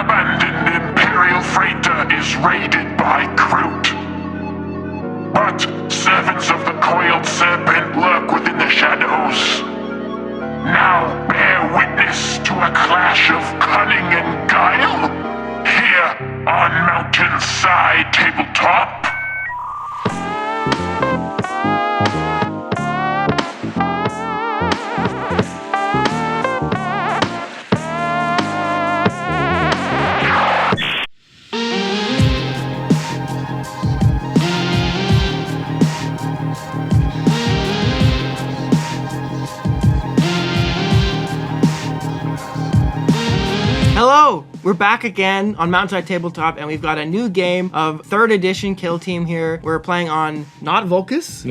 abandoned Imperial freighter is raided by Kroot. But servants of the Coiled Serpent lurk within the shadows. Now bear witness to a clash of cunning and guile here on Mountainside Tabletop. Hello! We're back again on Mountainside Tabletop, and we've got a new game of 3rd edition Kill Team here. We're playing on not Volcus,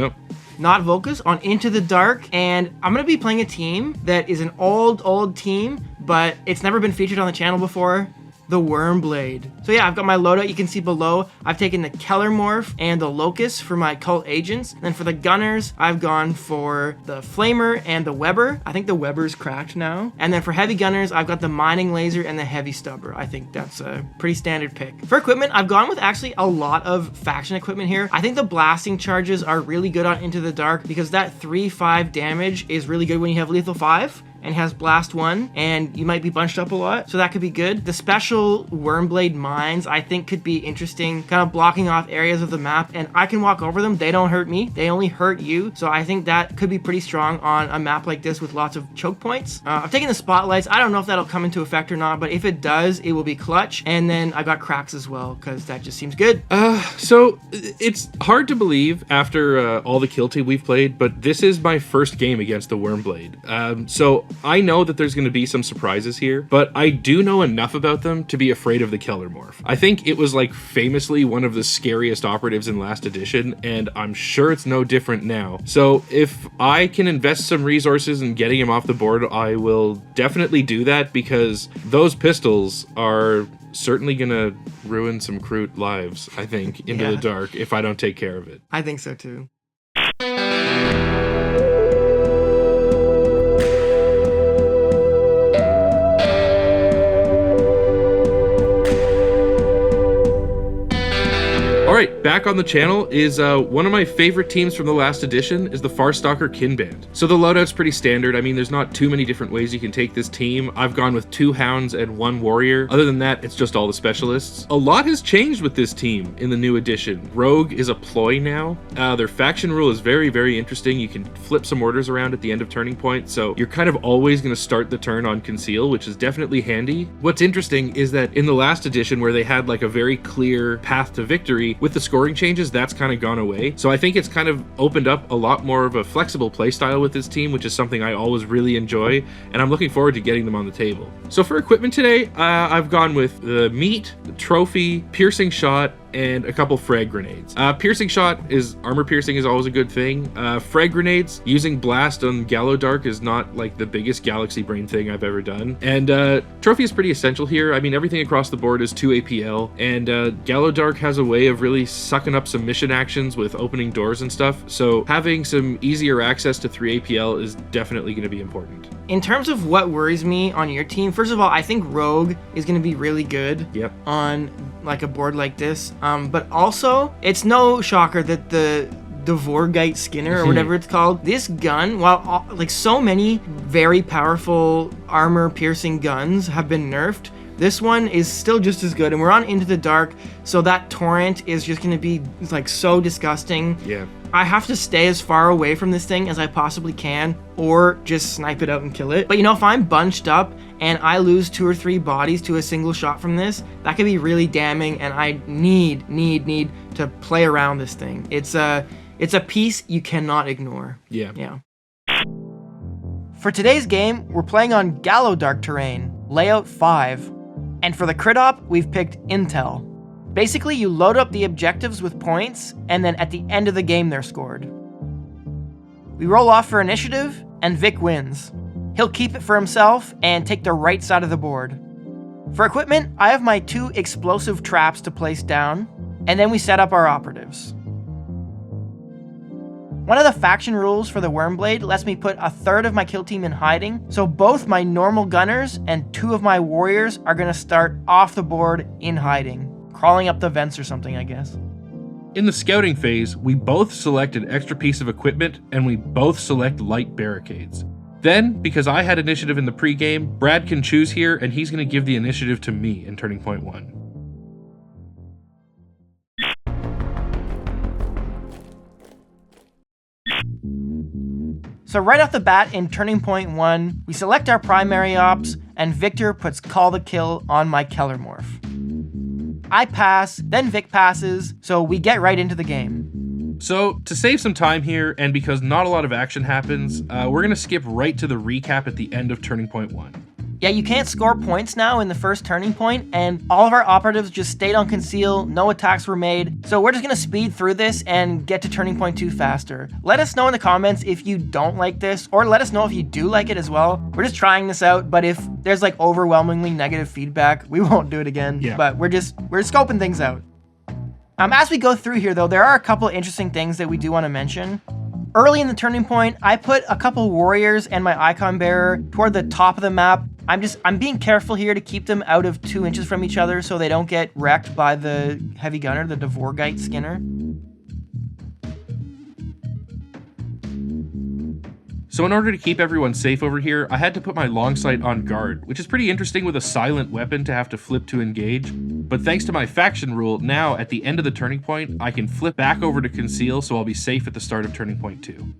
on Into the Dark, and I'm going to be playing a team that is an old team, but it's never been featured on the channel before. The Wyrmblade. So yeah, I've got my loadout. You can see below, I've taken the Kellermorph and the Locust for my cult agents. And then for the gunners, I've gone for the Flamer and the Weber. I think the Weber's cracked now. And then for heavy gunners, I've got the Mining Laser and the Heavy Stubber. I think that's a pretty standard pick. For equipment, I've gone with actually a lot of faction equipment here. I think the blasting charges are really good on Into the Dark because that 3-5 damage is really good when you have Lethal 5. And has Blast 1, and you might be bunched up a lot, so that could be good. The special Wyrmblade mines, I think, could be interesting, kind of blocking off areas of the map, and I can walk over them. They don't hurt me. They only hurt you, so I think that could be pretty strong on a map like this with lots of choke points. I've taken the Spotlights. I don't know if that'll come into effect or not, but if it does, it will be clutch. And then I got Cracks as well, because that just seems good. So it's hard to believe after all the Kill Team we've played, but this is my first game against the Wyrmblade. So I know that there's going to be some surprises here, but I do know enough about them to be afraid of the Kellermorph. I think it was like famously one of the scariest operatives in last edition, and I'm sure it's no different now. So if I can invest some resources in getting him off the board, I will definitely do that because those pistols are certainly going to ruin some Kroot lives, I think, into the dark if I don't take care of it. I think so too. Alright, back on the channel is one of my favorite teams from the last edition is the Farstalker Kinband. So the loadout's pretty standard. I mean, there's not too many different ways you can take this team. I've gone with 2 Hounds and 1 Warrior. Other than that, it's just all the specialists. A lot has changed with this team in the new edition. Rogue is a ploy now. Their faction rule is very, very interesting. You can flip some orders around at the end of turning point, so you're kind of always going to start the turn on Conceal, which is definitely handy. What's interesting is that in the last edition, where they had like a very clear path to victory, with the scoring changes, that's kind of gone away. So I think it's kind of opened up a lot more of a flexible playstyle with this team, which is something I always really enjoy, and I'm looking forward to getting them on the table. So for equipment today, I've gone with the Meat, the Trophy, Piercing Shot, and a couple frag grenades. Piercing shot is armor piercing is always a good thing. Frag grenades, using blast on Gallodark is not like the biggest galaxy brain thing I've ever done. And trophy is pretty essential here. I mean, everything across the board is 2 APL, and Gallodark has a way of really sucking up some mission actions with opening doors and stuff. So having some easier access to 3 APL is definitely going to be important. In terms of what worries me on your team, first of all, I think Rogue is going to be really good on like a board like this. But also, it's no shocker that the Vorgite Skinner or whatever it's called, this gun, while like so many very powerful armor piercing guns have been nerfed, this one is still just as good, and we're on Into the Dark, so that torrent is just going to be like so disgusting. Yeah. I have to stay as far away from this thing as I possibly can, or just snipe it out and kill it. But you know, if I'm bunched up and I lose 2 or 3 bodies to a single shot from this, that could be really damning, and I need to play around this thing. It's a piece you cannot ignore. Yeah. For today's game, we're playing on Gallodark terrain, layout 5. And for the crit op, we've picked Intel. Basically, you load up the objectives with points, and then at the end of the game, they're scored. We roll off for initiative, and Vic wins. He'll keep it for himself and take the right side of the board. For equipment, I have my 2 explosive traps to place down, and then we set up our operatives. One of the faction rules for the Wyrmblade lets me put a third of my kill team in hiding, so both my normal gunners and 2 of my warriors are gonna start off the board in hiding. Crawling up the vents or something, I guess. In the scouting phase, we both select an extra piece of equipment and we both select light barricades. Then, because I had initiative in the pregame, Brad can choose here and he's going to give the initiative to me in Turning Point 1. So right off the bat in Turning Point 1, we select our primary ops and Victor puts Call the Kill on my Kellermorph. I pass, then Vic passes, so we get right into the game. So, to save some time here, and because not a lot of action happens, we're going to skip right to the recap at the end of Turning Point 1. Yeah, you can't score points now in the first turning point, and all of our operatives just stayed on conceal, no attacks were made, so we're just going to speed through this and get to Turning Point 2 faster. Let us know in the comments if you don't like this, or let us know if you do like it as well. We're just trying this out, but if there's like overwhelmingly negative feedback, we won't do it again. Yeah. But we're scoping things out. As we go through here though, there are a couple interesting things that we do want to mention. Early in the turning point, I put a couple warriors and my icon bearer toward the top of the map. I'm being careful here to keep them out of 2 inches from each other so they don't get wrecked by the heavy gunner, the Dvorgite Skinner. So in order to keep everyone safe over here, I had to put my long sight on guard, which is pretty interesting with a silent weapon to have to flip to engage. But thanks to my faction rule, now at the end of the turning point, I can flip back over to conceal, so I'll be safe at the start of Turning Point 2.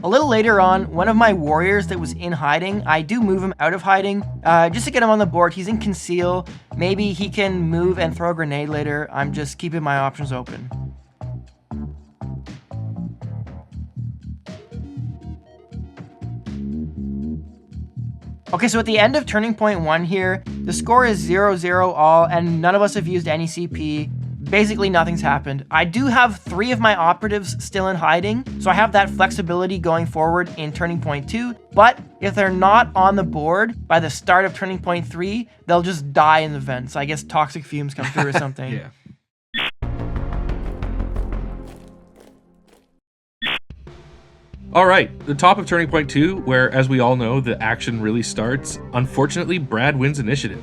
A little later on, one of my warriors that was in hiding, I do move him out of hiding, just to get him on the board. He's in conceal. Maybe he can move and throw a grenade later. I'm just keeping my options open. Okay, so at the end of Turning Point 1 here, the score is 0-0 all, and none of us have used any CP. Basically, nothing's happened. I do have 3 of my operatives still in hiding, so I have that flexibility going forward in Turning Point 2, but if they're not on the board by the start of Turning Point 3, they'll just die in the vents. I guess toxic fumes come through or something. Yeah. Alright, the top of Turning Point 2, where, as we all know, the action really starts. Unfortunately, Brad wins initiative.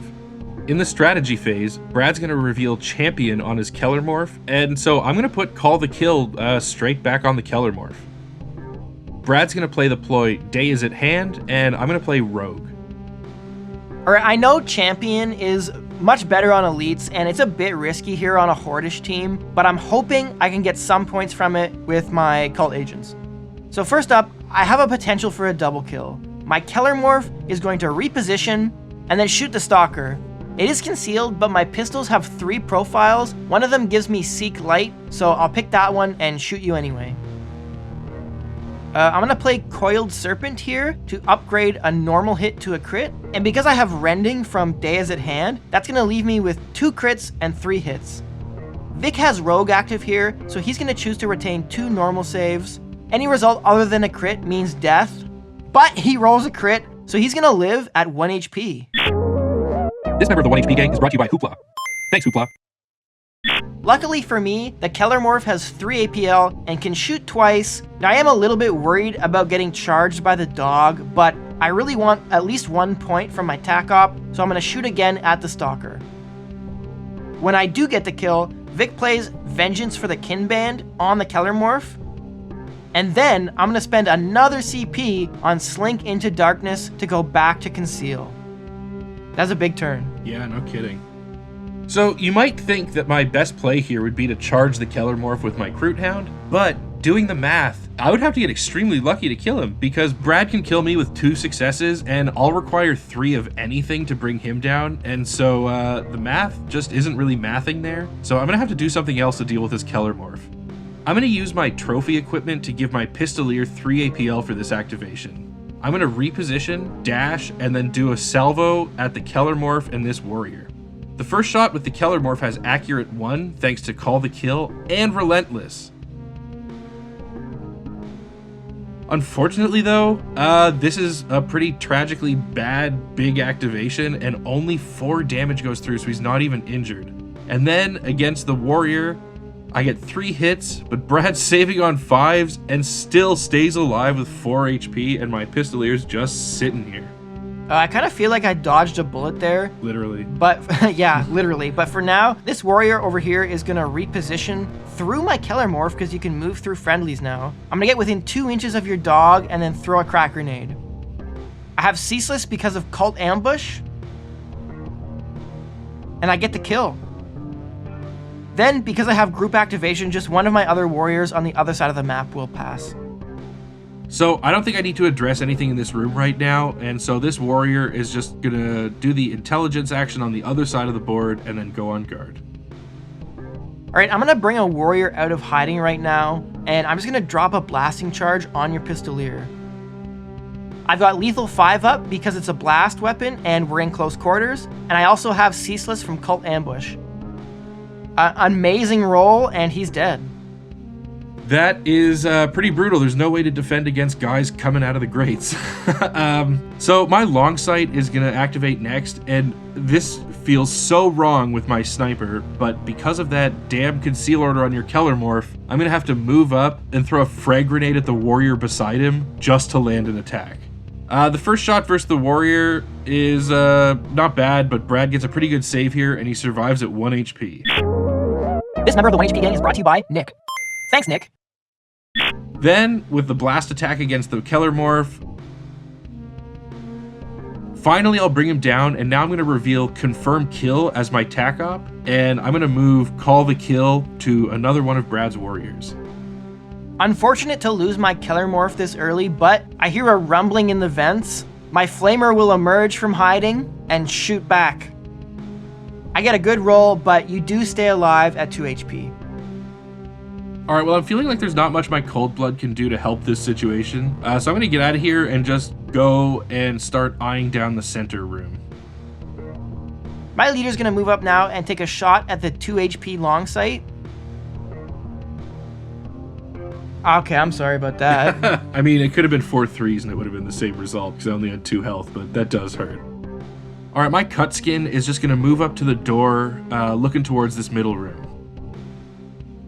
In the strategy phase, Brad's going to reveal Champion on his Kellermorph, and so I'm going to put Call the Kill straight back on the Kellermorph. Brad's going to play the ploy Day is at Hand, and I'm going to play Rogue. Alright, I know Champion is much better on elites, and it's a bit risky here on a Hordish team, but I'm hoping I can get some points from it with my Cult Agents. So first up, I have a potential for a double kill. My Kellermorph is going to reposition and then shoot the Stalker. It is concealed, but my pistols have 3 profiles. One of them gives me Seek Light, so I'll pick that one and shoot you anyway. I'm gonna play Coiled Serpent here to upgrade a normal hit to a crit. And because I have Rending from Day is at Hand, that's gonna leave me with 2 crits and 3 hits. Vic has Rogue active here, so he's gonna choose to retain 2 normal saves. Any result other than a crit means death, but he rolls a crit, so he's gonna live at 1 HP. This member of the 1 HP gang is brought to you by Hoopla. Thanks, Hoopla. Luckily for me, the Kellermorph has 3 APL and can shoot twice. Now I am a little bit worried about getting charged by the dog, but I really want at least 1 point from my TAC op, so I'm gonna shoot again at the Stalker. When I do get the kill, Vic plays Vengeance for the Kinband on the Kellermorph, and then I'm gonna spend another CP on Slink into Darkness to go back to Conceal. That's a big turn. Yeah, no kidding. So you might think that my best play here would be to charge the Kellermorph with my Kroot Hound, but doing the math, I would have to get extremely lucky to kill him, because Brad can kill me with 2 successes and I'll require 3 of anything to bring him down, and so the math just isn't really mathing there. So I'm gonna have to do something else to deal with this Kellermorph. I'm going to use my trophy equipment to give my Pistolier 3 APL for this activation. I'm going to reposition, dash, and then do a salvo at the Kellermorph and this warrior. The first shot with the Kellermorph has accurate 1 thanks to Call the Kill and Relentless. Unfortunately though, this is a pretty tragically bad big activation and only 4 damage goes through, so he's not even injured. And then against the warrior, I get 3 hits, but Brad's saving on 5s and still stays alive with 4 HP, and my Pistolier's just sitting here. I kind of feel like I dodged a bullet there. Literally. But, yeah, literally. But for now, this warrior over here is going to reposition through my Keller Morph because you can move through friendlies now. I'm going to get within 2 inches of your dog and then throw a crack grenade. I have Ceaseless because of Cult Ambush. And I get the kill. Then, because I have group activation, just one of my other warriors on the other side of the map will pass. So I don't think I need to address anything in this room right now, and so this warrior is just gonna do the intelligence action on the other side of the board and then go on guard. All right, I'm gonna bring a warrior out of hiding right now, and I'm just gonna drop a blasting charge on your Pistolier. I've got lethal 5 up because it's a blast weapon and we're in close quarters, and I also have Ceaseless from Cult Ambush. Amazing roll, and he's dead. That is pretty brutal. There's no way to defend against guys coming out of the grates. So my long sight is going to activate next, and this feels so wrong with my sniper, but because of that damn conceal order on your Keller Morph, I'm going to have to move up and throw a frag grenade at the warrior beside him just to land an attack. The first shot versus the warrior is not bad, but Brad gets a pretty good save here, and he survives at 1 HP. This member of the 1 HP gang is brought to you by Nick. Thanks, Nick. Then, with the blast attack against the Keller Morph, finally I'll bring him down, and now I'm going to reveal Confirm Kill as my tac op, and I'm going to move Call the Kill to another one of Brad's warriors. Unfortunate to lose my Keller Morph this early, but I hear a rumbling in the vents. My Flamer will emerge from hiding and shoot back. I get a good roll, but you do stay alive at 2 HP. Alright, well, I'm feeling like there's not much my Cold Blood can do to help this situation, so I'm going to get out of here and just go and start eyeing down the center room. My leader's going to move up now and take a shot at the 2 HP long sight. Okay, I'm sorry about that. I mean, it could have been 4 3s and it would have been the same result because I only had 2 health, but that does hurt. Alright, my Cut Skin is just going to move up to the door, looking towards this middle room.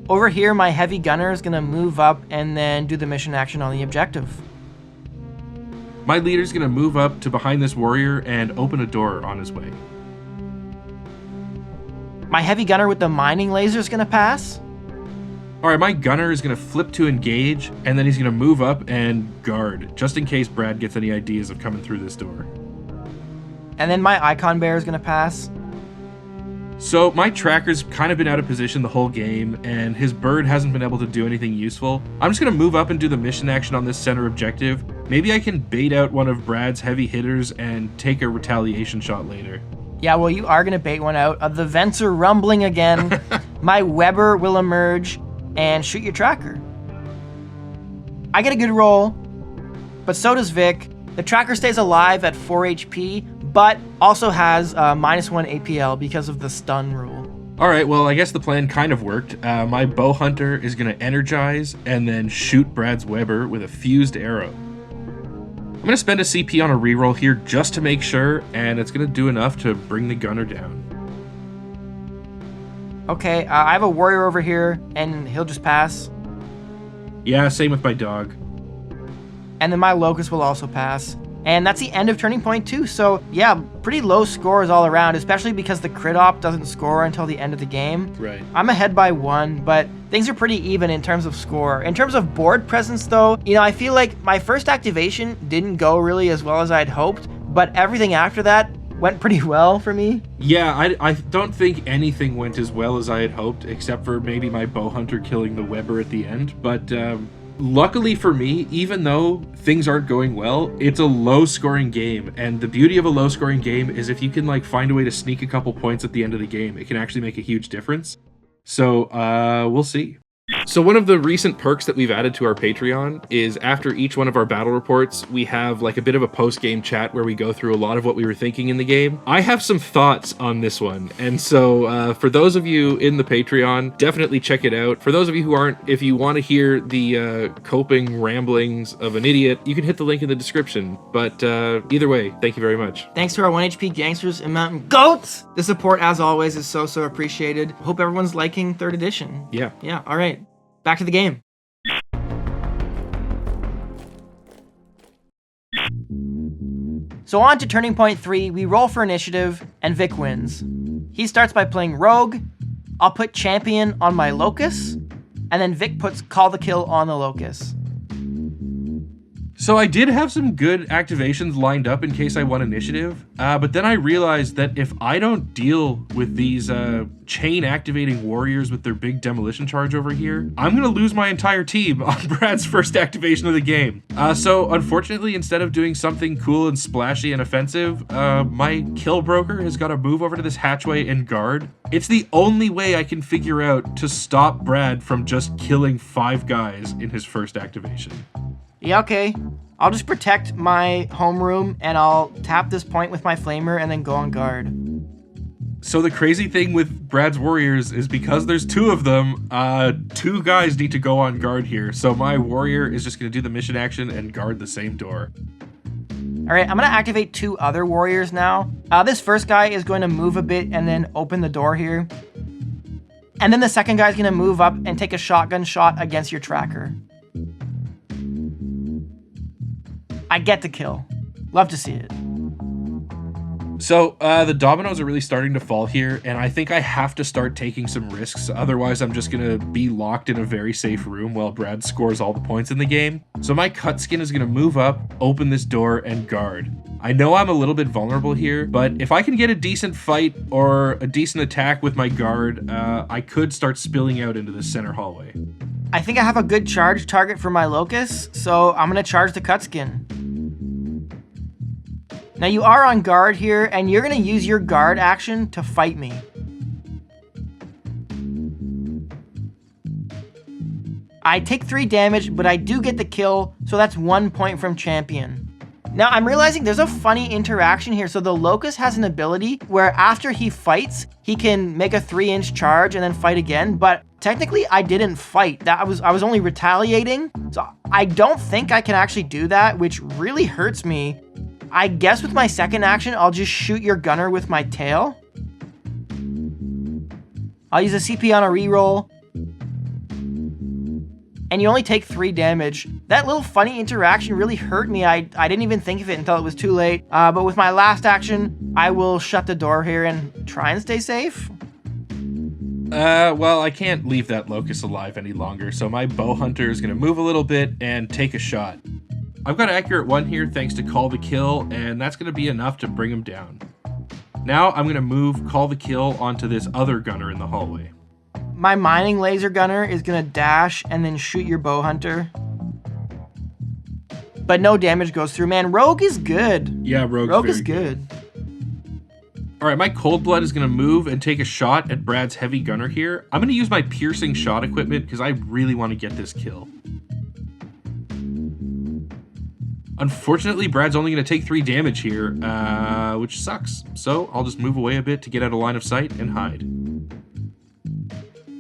Over here, my Heavy Gunner is going to move up and then do the mission action on the objective. My leader's going to move up to behind this warrior and open a door on his way. My Heavy Gunner with the Mining Laser is going to pass. Alright, my Gunner is going to flip to engage, and then he's going to move up and guard, just in case Brad gets any ideas of coming through this door. And then my Icon Bear is going to pass. So my Tracker's kind of been out of position the whole game, and his bird hasn't been able to do anything useful. I'm just going to move up and do the mission action on this center objective. Maybe I can bait out one of Brad's heavy hitters and take a retaliation shot later. Yeah, well, you are going to bait one out. The vents are rumbling again. My Weber will emerge and shoot your Tracker. I get a good roll, but so does Vic. The Tracker stays alive at 4 HP, but also has -1 APL because of the stun rule. Alright, well, I guess the plan kind of worked. My Bow Hunter is going to energize and then shoot Brad's Weber with a fused arrow. I'm going to spend a CP on a reroll here just to make sure, and it's going to do enough to bring the Gunner down. Okay, I have a warrior over here, and he'll just pass. Yeah, same with my dog. And then my Locust will also pass. And that's the end of Turning Point 2. So yeah, pretty low scores all around, especially because the crit op doesn't score until the end of the game. Right. I'm ahead by 1, but things are pretty even in terms of score. In terms of board presence though, you know, I feel like my first activation didn't go really as well as I'd hoped, but everything after that went pretty well for me. Yeah, I don't think anything went as well as I had hoped, except for maybe my Bow Hunter killing the Weber at the end. But luckily for me, even though things aren't going well, it's a low-scoring game, and the beauty of a low-scoring game is if you can like find a way to sneak a couple points at the end of the game, it can actually make a huge difference. So we'll see. So one of the recent perks that we've added to our Patreon is after each one of our battle reports, we have like a bit of a post-game chat where we go through a lot of what we were thinking in the game. I have some thoughts on this one, and so for those of you in the Patreon, definitely check it out. For those of you who aren't, if you want to hear the coping ramblings of an idiot, you can hit the link in the description. But either way, thank you very much. Thanks to our 1 HP gangsters and mountain goats. The support, as always, is so appreciated. Hope everyone's liking 3rd edition. Yeah. Yeah, all right. Back to the game. So on to Turning Point 3, we roll for initiative, and Vic wins. He starts by playing Rogue. I'll put Champion on my Locus, and then Vic puts Call the Kill on the Locus. So I did have some good activations lined up in case I won initiative, but then I realized that if I don't deal with these chain activating warriors with their big demolition charge over here, I'm gonna lose my entire team on Brad's first activation of the game. So unfortunately, instead of doing something cool and splashy and offensive, my kill broker has got to move over to this hatchway and guard. It's the only way I can figure out to stop Brad from just killing 5 guys in his first activation. Yeah, okay. I'll just protect my homeroom, and I'll tap this point with my flamer and then go on guard. So the crazy thing with Brad's warriors is because there's 2 of them, 2 guys need to go on guard here. So my warrior is just going to do the mission action and guard the same door. All right, I'm going to activate 2 other warriors now. This first guy is going to move a bit and then open the door here. And then the second guy is going to move up and take a shotgun shot against your tracker. I get the kill. Love to see it. So the dominoes are really starting to fall here, and I think I have to start taking some risks. Otherwise, I'm just going to be locked in a very safe room while Brad scores all the points in the game. So my cut skin is going to move up, open this door, and guard. I know I'm a little bit vulnerable here, but if I can get a decent fight or a decent attack with my guard, I could start spilling out into the center hallway. I think I have a good charge target for my Locus, so I'm going to charge the cut skin. Now you are on guard here, and you're going to use your guard action to fight me. I take 3 damage, but I do get the kill, so that's 1 point from Champion. Now I'm realizing there's a funny interaction here. So the Locust has an ability where after he fights, he can make a 3-inch charge and then fight again, but technically I didn't fight. I was only retaliating, so I don't think I can actually do that, which really hurts me. I guess with my second action, I'll just shoot your gunner with my tail. I'll use a CP on a reroll. And you only take 3 damage. That little funny interaction really hurt me. I didn't even think of it until it was too late. But with my last action, I will shut the door here and try and stay safe. Well, I can't leave that Locust alive any longer, so my bow hunter is going to move a little bit and take a shot. I've got accurate 1 here thanks to Call the Kill, and that's going to be enough to bring him down. Now I'm going to move Call the Kill onto this other gunner in the hallway. My mining laser gunner is going to dash and then shoot your bow hunter. But no damage goes through. Man, Rogue is good. Yeah, Rogue is good. All right, my Cold Blood is going to move and take a shot at Brad's heavy gunner here. I'm going to use my piercing shot equipment because I really want to get this kill. Unfortunately, Brad's only going to take 3 damage here, which sucks. So I'll just move away a bit to get out of line of sight and hide.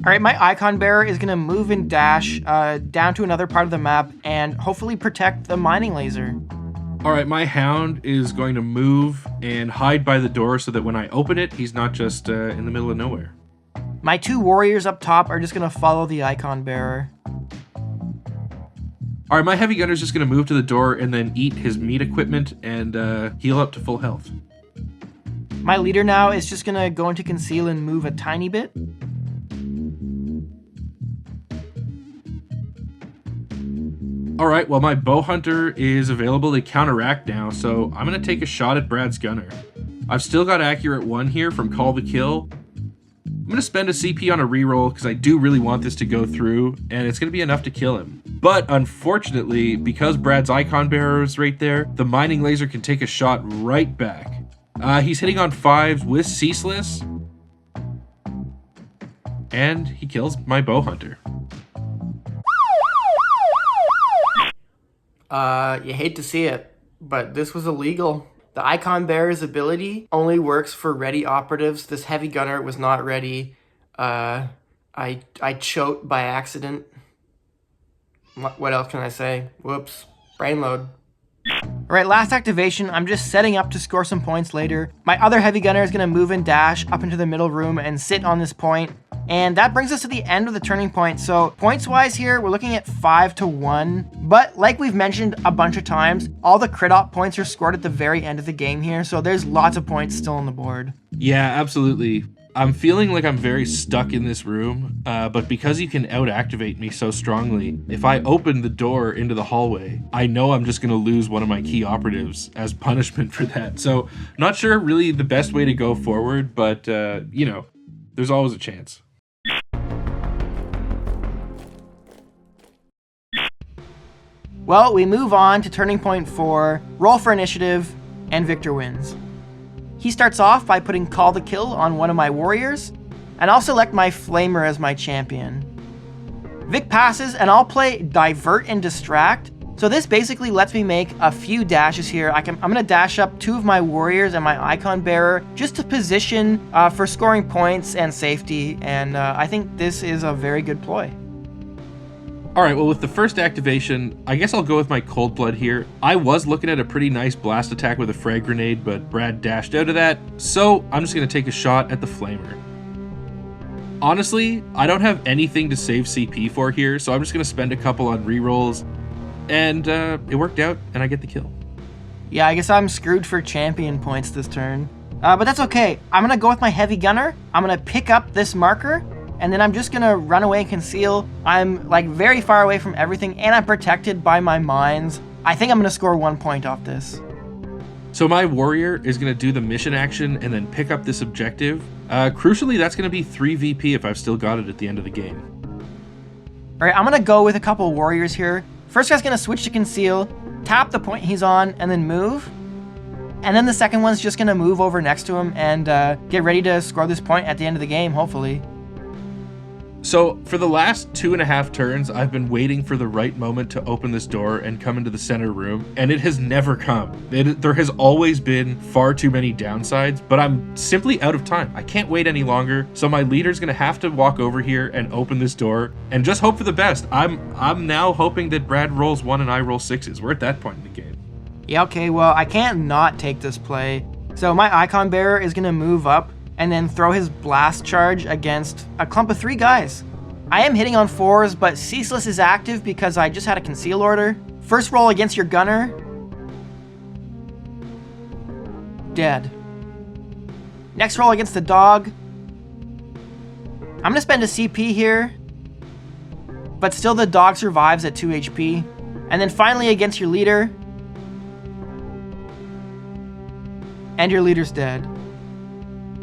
All right, my Icon Bearer is going to move and dash down to another part of the map and hopefully protect the mining laser. All right, my Hound is going to move and hide by the door so that when I open it, he's not just in the middle of nowhere. My 2 warriors up top are just going to follow the Icon Bearer. All right, my Heavy Gunner is just going to move to the door and then eat his meat equipment and heal up to full health. My leader now is just going to go into conceal and move a tiny bit. All right, well, my Bow Hunter is available to counteract now, so I'm going to take a shot at Brad's Gunner. I've still got accurate 1 here from Call the Kill. I'm going to spend a CP on a reroll because I do really want this to go through, and it's going to be enough to kill him. But unfortunately, because Brad's Icon Bearer is right there, the mining laser can take a shot right back. He's hitting on 5s with Ceaseless, and he kills my Bow Hunter. You hate to see it, but this was illegal. The Icon Bearer's ability only works for ready operatives. This heavy gunner was not ready. I choked by accident. What else can I say? Whoops. Brain load. Alright, last activation. I'm just setting up to score some points later. My other heavy gunner is going to move and dash up into the middle room and sit on this point. And that brings us to the end of the turning point. So points-wise here, we're looking at 5-1. But like we've mentioned a bunch of times, all the crit op points are scored at the very end of the game here. So there's lots of points still on the board. Yeah, absolutely. I'm feeling like I'm very stuck in this room, but because you can out-activate me so strongly, if I open the door into the hallway, I know I'm just going to lose one of my key operatives as punishment for that. So not sure really the best way to go forward, but, you know, there's always a chance. Well, we move on to turning point 4, roll for initiative, and Victor wins. He starts off by putting Call to Kill on one of my warriors, and I'll select my Flamer as my champion. Vic passes, and I'll play Divert and Distract. So this basically lets me make a few dashes here. I'm gonna dash up 2 of my warriors and my Icon Bearer just to position for scoring points and safety, and I think this is a very good ploy. All right, well, with the first activation, I guess I'll go with my Cold Blood here. I was looking at a pretty nice blast attack with a frag grenade, but Brad dashed out of that, so I'm just going to take a shot at the Flamer. Honestly, I don't have anything to save CP for here, so I'm just going to spend a couple on rerolls, and it worked out, and I get the kill. Yeah, I guess I'm screwed for champion points this turn. But that's okay. I'm going to go with my Heavy Gunner. I'm going to pick up this marker, and then I'm just gonna run away and conceal. I'm like very far away from everything, and I'm protected by my mines. I think I'm gonna score 1 point off this. So my warrior is gonna do the mission action and then pick up this objective. Crucially, that's gonna be 3 VP if I've still got it at the end of the game. All right, I'm gonna go with a couple warriors here. First guy's gonna switch to conceal, tap the point he's on, and then move. And then the second one's just gonna move over next to him and get ready to score this point at the end of the game, hopefully. So for the last 2.5 turns, I've been waiting for the right moment to open this door and come into the center room, and it has never come. There has always been far too many downsides, but I'm simply out of time. I can't wait any longer, so my leader's gonna have to walk over here and open this door and just hope for the best. I'm now hoping that Brad rolls 1 and I roll 6s. We're at that point in the game. Yeah, okay, well, I can't not take this play. So my Icon Bearer is gonna move up and then throw his blast charge against a clump of 3 guys. I am hitting on 4s, but Ceaseless is active because I just had a conceal order. First roll against your gunner. Dead. Next roll against the dog. I'm gonna spend a CP here, but still the dog survives at 2 HP. And then finally against your leader. And your leader's dead.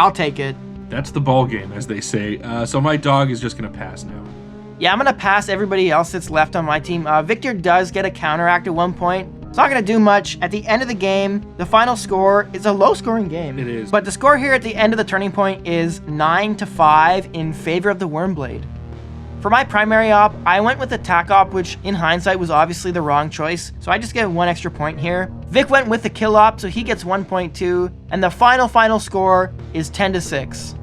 I'll take it. That's the ball game, as they say. So my dog is just gonna pass now. Yeah, I'm gonna pass everybody else that's left on my team. Victor does get a counteract at 1 point. It's not gonna do much. At the end of the game, the final score is a low-scoring game. It is. But the score here at the end of the turning point is 9-5 in favor of the Wyrmblade. For my primary op, I went with attack op, which in hindsight was obviously the wrong choice, so I just get 1 extra point here. Vic went with the kill op, so he gets 1 point too, and the final score is 10-6.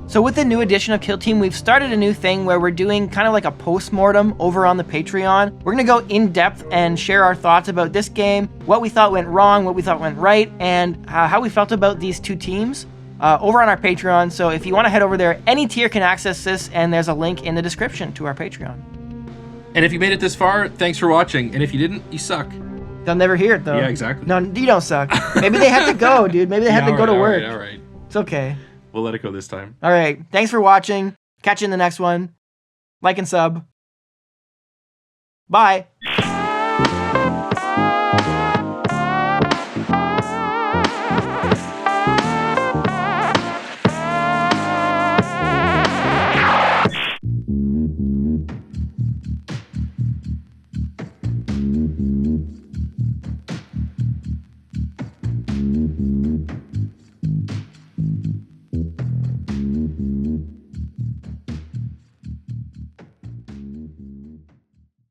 So with the new edition of Kill Team, we've started a new thing where we're doing kind of like a post-mortem over on the Patreon. We're gonna go in depth and share our thoughts about this game, what we thought went wrong, what we thought went right, and how we felt about these 2 teams. Over on our Patreon, so if you want to head over there, any tier can access this, and there's a link in the description to our Patreon. And if you made it this far, thanks for watching. And if you didn't, you suck. They'll never hear it, though. Yeah, exactly. No, you don't suck. Maybe they had to go, dude. Maybe they had to go to work. All right. It's okay. We'll let it go this time. All right. Thanks for watching. Catch you in the next one. Like and sub. Bye.